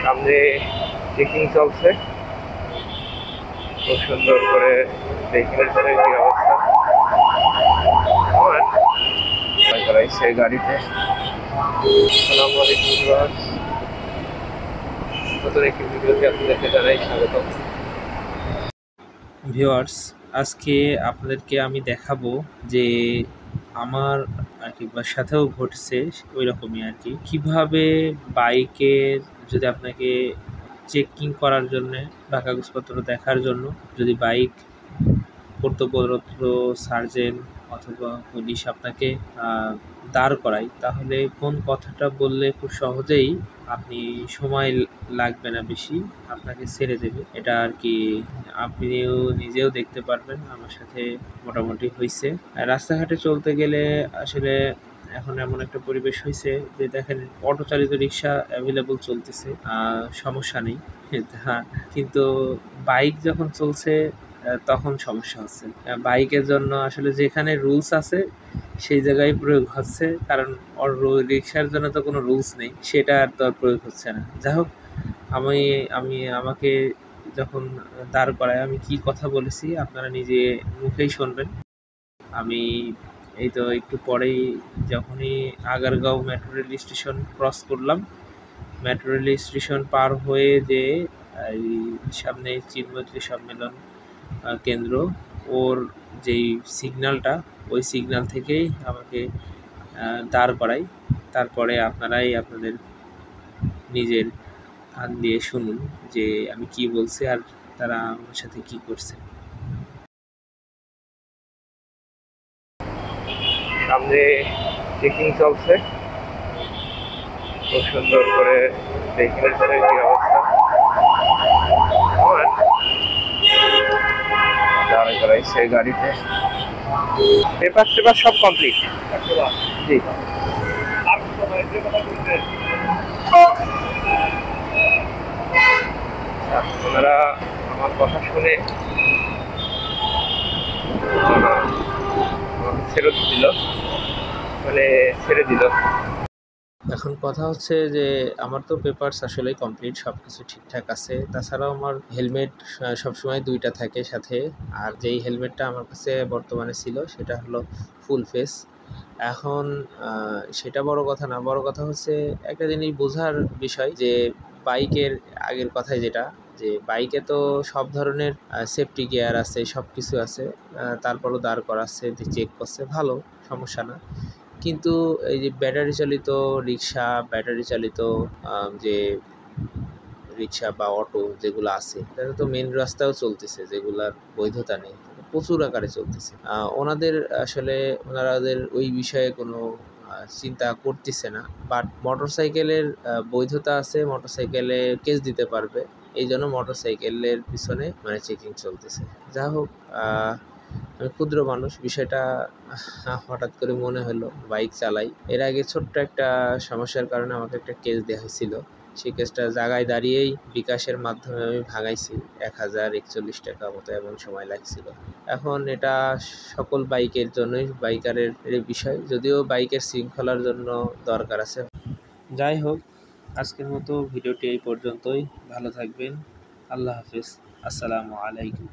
সামনে চেকিং চলছে, খুব সুন্দর করে দেখে কি অবস্থা। আমার করাইছে গাড়িতে। আসসালামু আলাইকুম ভিউয়ার্স, নতুন একটি ভিডিওতে আপনাদেরকে জানাই স্বাগত। ভিউয়ার্স, আজকে আপনাদেরকে আমি দেখাবো যে আমার আর কি সাথেও ঘটছে ওই রকমই আর কি, কিভাবে বাইকের যদি আপনাকে চেকিং করার জন্য বা কাগজপত্র দেখার জন্য যদি বাইক কর্তব্যরত সার্জেন্ট অথবা পুলিশ আপনাকে দাঁড় করায়, তাহলে কোন কথাটা বললে খুব সহজেই আপনি সময় লাগবে না বেশি, আপনাকে ছেড়ে দেবে। এটা আর কি আপনিও নিজেও দেখতে পারবেন, আমার সাথে মোটামুটি হয়েছে। রাস্তাঘাটে চলতে গেলে আসলে এখন এমন একটা পরিবেশ হয়েছে যে দেখেন অটো চালিত রিক্সা অ্যাভেলেবল চলতেছে, সমস্যা নেই। কিন্তু বাইক যখন চলছে তখন সমস্যা হচ্ছে। বাইকের জন্য আসলে যেখানে রুলস আছে সেই জায়গায় প্রয়োগ হচ্ছে, কারণ রিক্সার জন্য তো কোনো রুলস নেই, সেটা আর তো আর প্রয়োগ হচ্ছে না। যাই হোক, আমাকে যখন দাঁড় করায় আমি কি কথা বলেছি আপনারা নিজে মুখেই শুনবেন। আমি এই তো একটু পরেই যখনই Agargaon metro rail station cross করলাম, মেট্রো রেল স্টেশন পার হয়ে যে এই সামনে চিনমৈত্রী সম্মেলন কেন্দ্র, ওর যেই সিগন্যালটা, ওই সিগন্যাল থেকেই আমাকে দাঁড় করাই। তারপরে আপনারাই আপনাদের নিজের কান দিয়ে শুনুন যে আমি কি বলছি আর তারা আমার সাথে কি করছে। সামনে চেকিং চলছে, খুব সুন্দর করে দেখে কি অবস্থা। আমার দাঁড় করাইছে গাড়িতে। পেপার সব কমপ্লিট। জি, ওনারা আমার কথা শুনে ফেরত দিল, মানে ছেড়ে দিল। এখন কথা হচ্ছে যে আমার তো পেপারস আসলে কমপ্লিট, সব কিছু ঠিকঠাক আছে। তাছাড়াও আমার হেলমেট সবসময় 2টা থাকে সাথে, আর যেই হেলমেটটা আমার কাছে বর্তমানে ছিল সেটা হলো ফুল ফেস। এখন সেটা বড় কথা না, বড় কথা হচ্ছে একটা জিনিস বোঝার বিষয় যে বাইকের আগের কথায় যেটা, যে বাইকে তো সব ধরনের সেফটি গিয়ার আছে, সব কিছু আছে, তারপরও দাঁড় করাচ্ছে, চেক করছে, ভালো, সমস্যা না। কিন্তু এই যে ব্যাটারি চালিত রিক্সা, ব্যাটারি চালিত যে রিক্সা বা অটো যেগুলো আছে, এটা তো মেন রাস্তাও চলতেছে, যেগুলার বৈধতা নেই, প্রচুর আকারে চলতেছে। ওনাদের ওই বিষয়ে কোনো চিন্তা করতেছে না। বাট মোটরসাইকেলের বৈধতা আছে, মোটরসাইকেলে কেস দিতে পারবে, এই জন্য মোটরসাইকেলের পিছনে মানে চেকিং চলতেছে। যা হোক, আমি ক্ষুদ্র মানুষ, বিষয়টা হঠাৎ করে মনে হলো বাইক চালাই। এর আগে ছোট্ট একটা সমস্যার কারণে আমাকে একটা কেস দেওয়া হয়েছিল। সেই কেসটা জায়গায় দাঁড়িয়েই বিকাশের মাধ্যমে আমি ভাঙাইছি 1041 টাকা মতো, এমন সময় লাগছিল। এখন এটা সকল বাইকের জন্যই, বাইকারের বিষয়, যদিও বাইকের শৃঙ্খলার জন্য দরকার আছে। যাই হোক, আজকের মতো ভিডিওটি এই পর্যন্তই। ভালো থাকবেন, আল্লাহ হাফেজ, আসসালামু আলাইকুম।